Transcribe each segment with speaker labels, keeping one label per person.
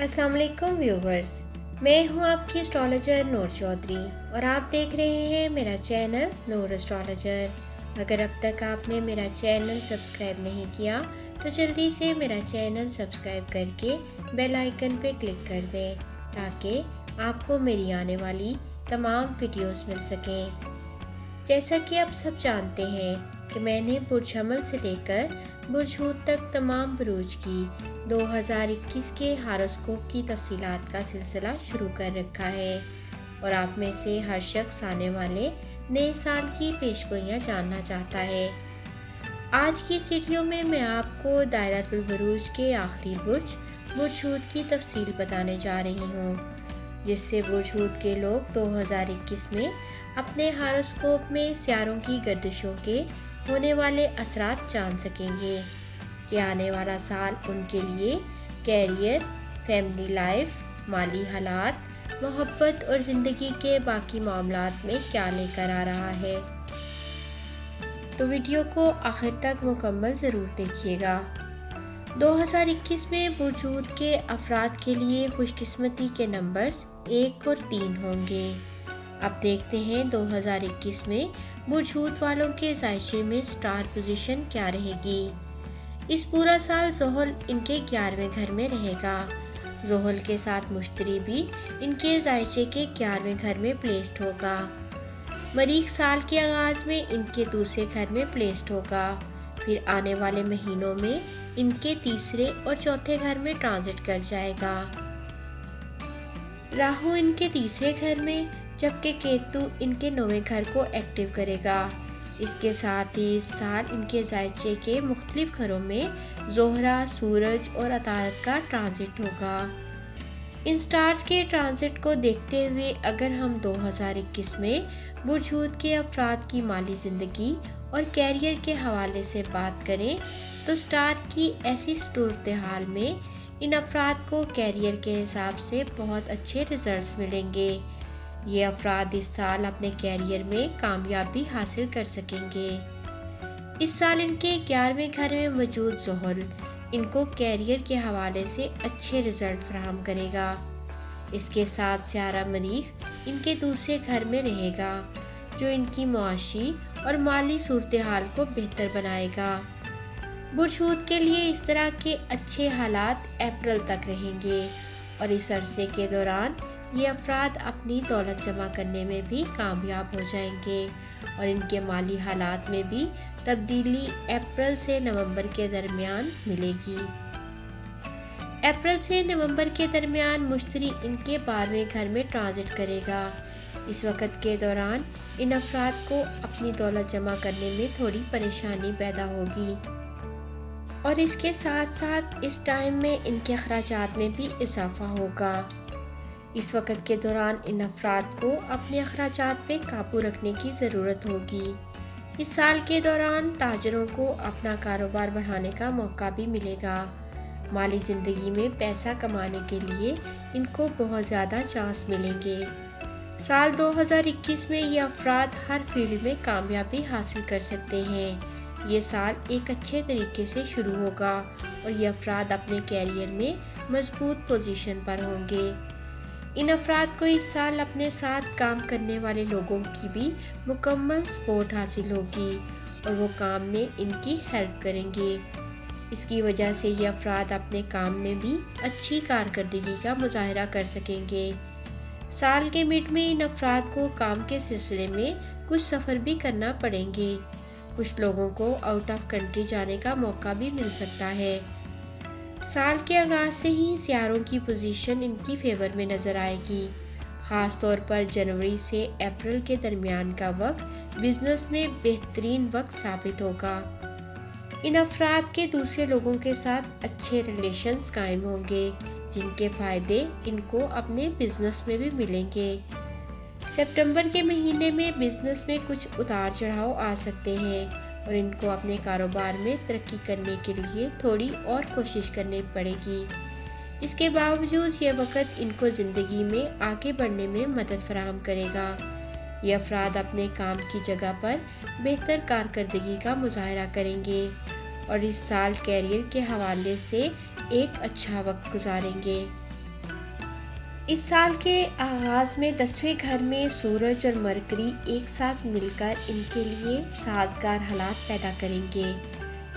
Speaker 1: अस्सलाम वालेकुम व्यूवर्स। मैं हूं आपकी एस्ट्रोलॉजर नूर चौधरी और आप देख रहे हैं मेरा चैनल नूर एस्ट्रोलॉजर। अगर अब तक आपने मेरा चैनल सब्सक्राइब नहीं किया तो जल्दी से मेरा चैनल सब्सक्राइब करके बेल आइकन पे क्लिक कर दें ताकि आपको मेरी आने वाली तमाम वीडियोस मिल सकें। जैसा कि आप सब जानते हैं कि मैंने बुर्ज हमल से लेकर बुर्ज हूत तक तमाम बुरूज की 2021 के हारोस्कोप की तफसीलात का सिलसिला शुरू कर रखा है और आप में से हर शख्स आने वाले नए साल की पेशगोइयाँ जानना चाहता है। आज की इस वीडियो में मैं आपको दायरातुल बुरूज के आखिरी बुर्ज हूत की तफसील बताने जा रही हूँ, जिससे बुर्ज हूत के लोग 2021 में अपने हारोस्कोप में सियारों की गर्दिशों के होने वाले असरात जान सकेंगे कि आने वाला साल उनके लिए कैरियर, फैमिली लाइफ, माली हालात, मोहब्बत और ज़िंदगी के बाकी मामलात में क्या लेकर आ रहा है। तो वीडियो को आखिर तक मुकम्मल ज़रूर देखिएगा। 2021 में बुर्ज हूत के अफराद के लिए खुशकिस्मती के नंबर्स 1 और 3 होंगे। अब देखते हैं 2021 में बुर्ज हूत वालों के जायचे में स्टार पोजीशन क्या रहेगी। इस पूरा साल ज़ोहल इनके 11वें घर में रहेगा। ज़ोहल के साथ मुश्तरी भी इनके जायचे के 11वें घर में प्लेस्ड होगा। मरीख साल के आगाज़ में इनके दूसरे घर में प्लेस्ड होगा। फिर आने वाले महीनों में इनके तीसरे और चौथे घर में ट्रांजिट कर जाएगा। राहु इनके तीसरे घर में, जबकि केतु इनके 9वें घर को एक्टिव करेगा। इसके साथ ही इस साल इनके जायचे के मुख्तलिफ घरों में ज़ोहरा, सूरज और अतारत का ट्रांजिट होगा। इन स्टार्स के ट्रांजिट को देखते हुए अगर हम 2021 में बुर्ज हूत के अफराद की माली ज़िंदगी और कैरियर के हवाले से बात करें तो स्टार की ऐसी सूरत हाल में इन अफराद को कैरियर के हिसाब से बहुत अच्छे रिजल्ट्स मिलेंगे। ये अफराद इस साल अपने कैरियर में कामयाबी हासिल कर सकेंगे। इस साल इनके 11वें घर में मौजूद ज़ोहल इनको कैरियर के हवाले से अच्छे रिजल्ट फराहम करेगा। इसके साथ सियारा मरीख इनके दूसरे घर में रहेगा, जो इनकी मुआशी और माली सूरत हाल को बेहतर बनाएगा। बुर्ज हूत के लिए इस तरह के अच्छे हालात अप्रैल तक रहेंगे और इस अरसे के दौरान ये अफराद अपनी दौलत जमा करने में भी कामयाब हो जाएंगे और इनके माली हालात में भी तब्दीली अप्रैल से नवंबर के दरमियान मिलेगी। अप्रैल से नवंबर के दरमियान मुश्तरी इनके 12वें घर में ट्रांजिट करेगा। इस वक्त के दौरान इन अफराद को अपनी दौलत जमा करने में थोड़ी परेशानी पैदा होगी और इसके साथ साथ इस टाइम में इनके अखराजात में भी इजाफा होगा। इस वक्त के दौरान इन अफराद को अपने अखराजात पे काबू रखने की ज़रूरत होगी। इस साल के दौरान ताजरों को अपना कारोबार बढ़ाने का मौका भी मिलेगा। माली ज़िंदगी में पैसा कमाने के लिए इनको बहुत ज़्यादा चांस मिलेंगे। साल 2021 में ये अफराद हर फील्ड में कामयाबी हासिल कर सकते हैं। ये साल एक अच्छे तरीके से शुरू होगा और ये अफराद अपने कैरियर में मजबूत पोजीशन पर होंगे। इन अफराद को इस साल अपने साथ काम करने वाले लोगों की भी मुकम्मल सपोर्ट हासिल होगी और वो काम में इनकी हेल्प करेंगे। इसकी वजह से ये अफराद अपने काम में भी अच्छी कारकर्दगी का मुजाहरा कर सकेंगे। साल के मिड में इन अफराद को काम के सिलसिले में कुछ सफ़र भी करना पड़ेंगे। कुछ लोगों को आउट ऑफ कंट्री जाने का मौका भी मिल सकता है। साल के आगाज़ से ही सियारों की पोजीशन इनकी फेवर में नज़र आएगी। ख़ास तौर पर जनवरी से अप्रैल के दरमियान का वक्त बिजनेस में बेहतरीन वक्त साबित होगा। इन अफराद के दूसरे लोगों के साथ अच्छे रिलेशंस कायम होंगे, जिनके फ़ायदे इनको अपने बिजनेस में भी मिलेंगे। सितंबर के महीने में बिजनेस में कुछ उतार चढ़ाव आ सकते हैं और इनको अपने कारोबार में तरक्की करने के लिए थोड़ी और कोशिश करनी पड़ेगी। इसके बावजूद ये वक्त इनको ज़िंदगी में आगे बढ़ने में मदद फराहम करेगा। ये अफराद अपने काम की जगह पर बेहतर कारकर्दगी का मुजाहरा करेंगे और इस साल कैरियर के हवाले से एक अच्छा वक्त गुजारेंगे। इस साल के आगाज़ में 10वें घर में सूरज और मरकरी एक साथ मिलकर इनके लिए साजगार हालात पैदा करेंगे।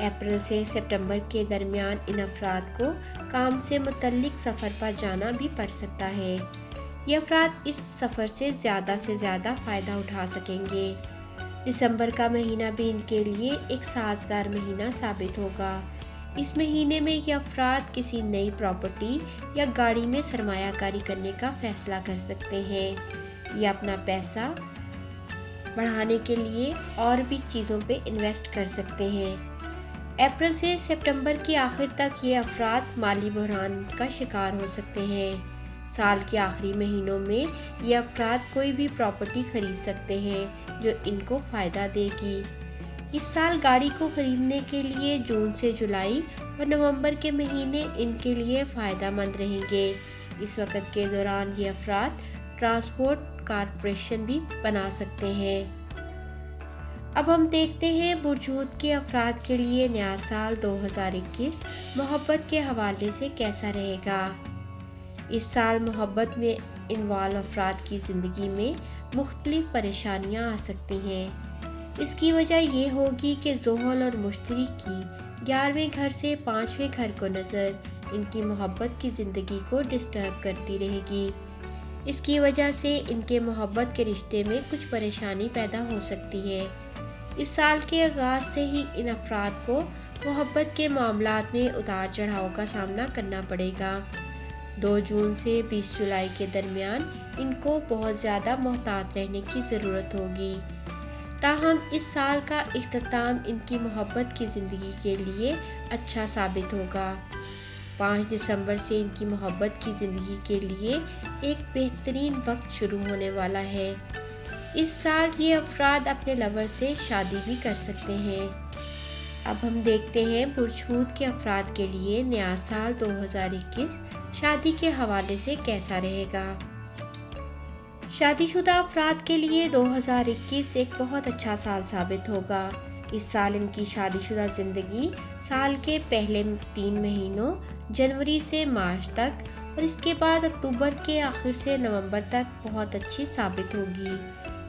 Speaker 1: अप्रैल से सितंबर के दरमियान इन अफराद को काम से मुतल्लिक सफ़र पर जाना भी पड़ सकता है। ये अफराद इस सफ़र से ज़्यादा फ़ायदा उठा सकेंगे। दिसंबर का महीना भी इनके लिए एक साजगार महीना साबित होगा। इस महीने में ये अफराद किसी नई प्रॉपर्टी या गाड़ी में सरमायाकारी करने का फैसला कर सकते हैं या अपना पैसा बढ़ाने के लिए और भी चीज़ों पे इन्वेस्ट कर सकते हैं। अप्रैल से सितंबर के आखिर तक ये अफराद माली बहरान का शिकार हो सकते हैं। साल के आखिरी महीनों में ये अफराद कोई भी प्रॉपर्टी खरीद सकते हैं जो इनको फ़ायदा देगी। इस साल गाड़ी को खरीदने के लिए जून से जुलाई और नवंबर के महीने इनके लिए फ़ायदेमंद रहेंगे। इस वक्त के दौरान ये अफराद ट्रांसपोर्ट कॉरपोरेशन भी बना सकते हैं। अब हम देखते हैं बुर्ज हूत के अफराद के लिए नया साल 2021 मोहब्बत के हवाले से कैसा रहेगा। इस साल मोहब्बत में इन्वॉल्व अफराद की ज़िंदगी में मुख्तलिफ परेशानियां आ सकती हैं। इसकी वजह ये होगी कि ज़ोहल और मुश्तरी की 11वें घर से 5वें घर को नज़र इनकी मोहब्बत की ज़िंदगी को डिस्टर्ब करती रहेगी। इसकी वजह से इनके मोहब्बत के रिश्ते में कुछ परेशानी पैदा हो सकती है। इस साल के आगाज़ से ही इन अफराद को मोहब्बत के मामलात में उतार चढ़ाव का सामना करना पड़ेगा। 2 जून से 20 जुलाई के दरमियान इनको बहुत ज़्यादा मोहतात रहने की ज़रूरत होगी। ताहम इस साल का इख्तिताम इनकी मोहब्बत की ज़िंदगी के लिए अच्छा साबित होगा। 5 दिसंबर से इनकी मोहब्बत की ज़िंदगी के लिए एक बेहतरीन वक्त शुरू होने वाला है। इस साल ये अफराद अपने लवर से शादी भी कर सकते हैं। अब हम देखते हैं बुर्ज हूत के अफराद के लिए नया साल 2021 शादी के हवाले से कैसा रहेगा। शादीशुदा अफराद के लिए 2021 एक बहुत अच्छा साल साबित होगा। इस साल इनकी शादीशुदा ज़िंदगी साल के पहले 3 महीनों जनवरी से मार्च तक और इसके बाद अक्टूबर के आखिर से नवंबर तक बहुत अच्छी साबित होगी।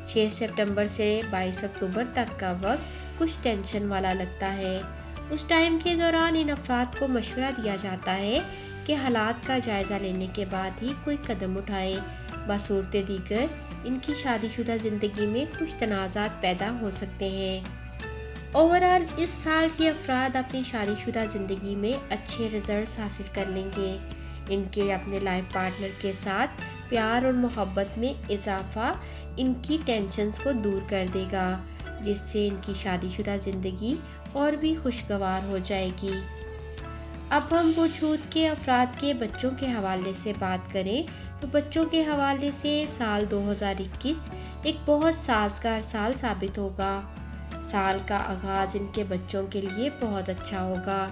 Speaker 1: 6 सितंबर से 22 अक्टूबर तक का वक्त कुछ टेंशन वाला लगता है। उस टाइम के दौरान इन अफराद को मशवरा दिया जाता है कि हालात का जायज़ा लेने के बाद ही कोई कदम उठाएं। बसूरत दीगर इनकी शादीशुदा ज़िंदगी में कुछ तनाज़ात पैदा हो सकते हैं। ओवरऑल इस साल ये अफराद अपनी शादीशुदा ज़िंदगी में अच्छे रिजल्ट्स हासिल कर लेंगे। इनके अपने लाइफ पार्टनर के साथ प्यार और मोहब्बत में इजाफा इनकी टेंशन्स को दूर कर देगा, जिससे इनकी शादीशुदा ज़िंदगी और भी खुशगवार हो जाएगी। अब हम बुर्ज हूत के अफराद के बच्चों के हवाले से बात करें तो बच्चों के हवाले से साल 2021 एक बहुत साजगार साल साबित होगा। साल का आगाज़ इनके बच्चों के लिए बहुत अच्छा होगा।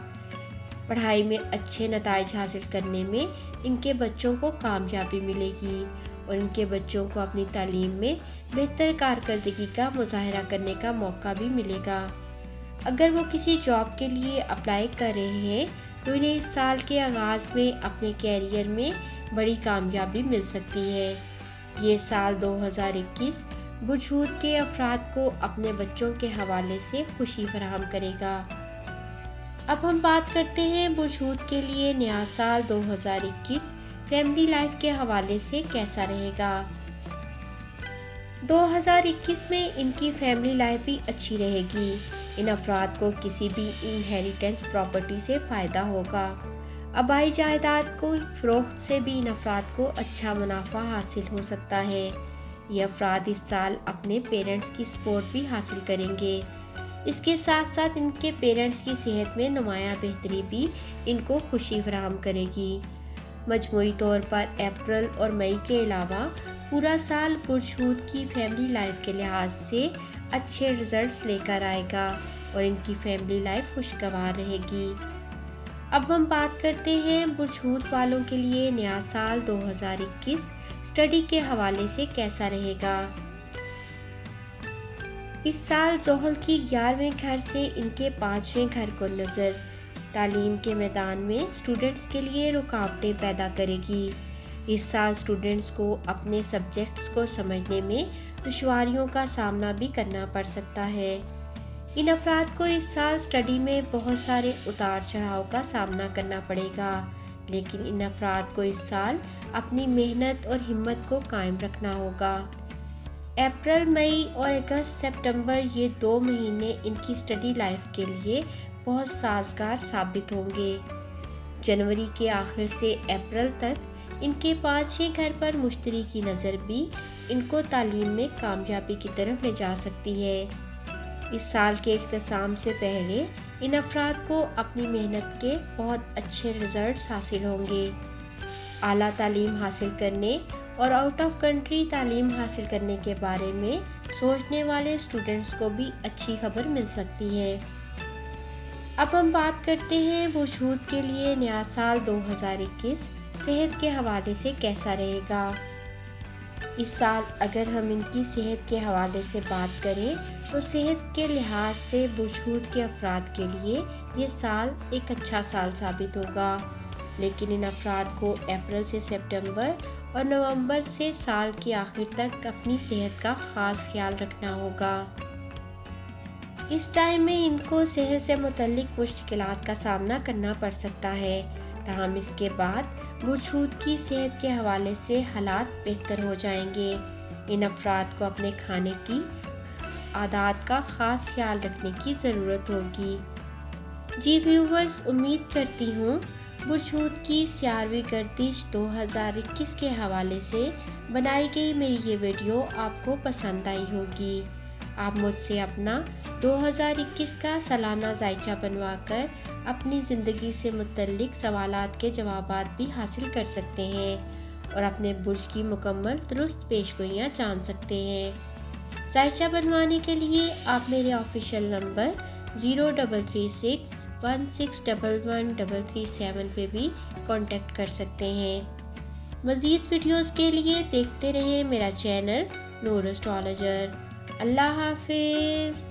Speaker 1: पढ़ाई में अच्छे नताइज हासिल करने में इनके बच्चों को कामयाबी मिलेगी और इनके बच्चों को अपनी तालीम में बेहतर कारकर्दगी का मुजाहरा करने का मौका भी मिलेगा। अगर वो किसी जॉब के लिए अप्लाई कर रहे हैं तो इन्हें इस साल के आगाज़ में अपने कैरियर में बड़ी कामयाबी मिल सकती है। ये साल 2021 बुर्ज हूत के अफराद को अपने बच्चों के हवाले से खुशी फराहम करेगा। अब हम बात करते हैं बुर्ज हूत के लिए नया साल 2021 फैमिली लाइफ के हवाले से कैसा रहेगा। 2021 में इनकी फैमिली लाइफ भी अच्छी रहेगी। इन अफराद को किसी भी इनहेरिटेंस प्रॉपर्टी से फ़ायदा होगा। आबाई जायदाद को फ़रोख्त से भी इन अफराद को अच्छा मुनाफा हासिल हो सकता है। ये अफराद इस साल अपने पेरेंट्स की सपोर्ट भी हासिल करेंगे। इसके साथ साथ इनके पेरेंट्स की सेहत में नुमाया बेहतरी भी इनको खुशी फराहम करेगी। मजमूई तौर पर अप्रैल और मई के अलावा पूरा साल बुर्ज हूत की फैमिली लाइफ के लिहाज से अच्छे रिजल्ट्स लेकर आएगा और इनकी फैमिली लाइफ खुशगवार रहेगी। अब हम बात करते हैं बुर्ज हूत वालों के लिए नया साल 2021 स्टडी के हवाले से कैसा रहेगा। इस साल ज़ोहल की 11वें घर से इनके 5वें घर को नज़र तालीम के मैदान में स्टूडेंट्स के लिए रुकावटें पैदा करेगी। इस साल स्टूडेंट्स को अपने सब्जेक्ट्स को समझने में दुश्वारियों का सामना भी करना पड़ सकता है। इन अफराद को इस साल स्टडी में बहुत सारे उतार चढ़ाव का सामना करना पड़ेगा, लेकिन इन अफराद को इस साल अपनी मेहनत और हिम्मत को कायम रखना होगा। अप्रैल, मई और अगस्त, सितंबर ये 2 महीने इनकी स्टडी लाइफ के लिए बहुत साजगार साबित होंगे। जनवरी के आखिर से अप्रैल तक इनके 5-6 घर पर मुश्तरी की नज़र भी इनको तालीम में कामयाबी की तरफ ले जा सकती है। इस साल के इख्तिताम से पहले इन अफराद को अपनी मेहनत के बहुत अच्छे रिजल्ट्स हासिल होंगे। आला तालीम हासिल करने और आउट ऑफ कंट्री तालीम हासिल करने के बारे में सोचने वाले स्टूडेंट्स को भी अच्छी खबर मिल सकती है। अब हम बात करते हैं वजूद के लिए नया साल 2021 सेहत के हवाले से कैसा रहेगा। इस साल अगर हम इनकी सेहत के हवाले से बात करें तो सेहत के लिहाज से वजूद के अफराद के लिए ये साल एक अच्छा साल साबित होगा, लेकिन इन अफराद को अप्रैल से सितंबर और नवंबर से साल के आखिर तक अपनी सेहत का ख़ास ख्याल रखना होगा। इस टाइम में इनको सेहत से मुतल्लिक मुश्किलात का सामना करना पड़ सकता है, ताहम इसके बाद वजूद की सेहत के हवाले से हालात बेहतर हो जाएंगे। इन अफराद को अपने खाने की आदत का ख़ास ख्याल रखने की ज़रूरत होगी। जी व्यूवर्स, उम्मीद करती हूँ वजूद की 11वीं गर्दिश 2021 के हवाले से बनाई गई मेरी ये वीडियो आपको पसंद आई होगी। आप मुझसे अपना 2021 का सालाना जायचा बनवाकर अपनी ज़िंदगी से मुतल्लिक सवालात के जवाबात भी हासिल कर सकते हैं और अपने बुर्ज की मुकम्मल दुरुस्त पेशगोइयाँ जान सकते हैं। जायचा बनवाने के लिए आप मेरे ऑफिशियल नंबर 0336161137 पे भी कांटेक्ट कर सकते हैं। मज़ीद वीडियोस के लिए देखते रहें मेरा चैनल नूर एस्ट्रोलॉजर। अल्लाह हाफिज़।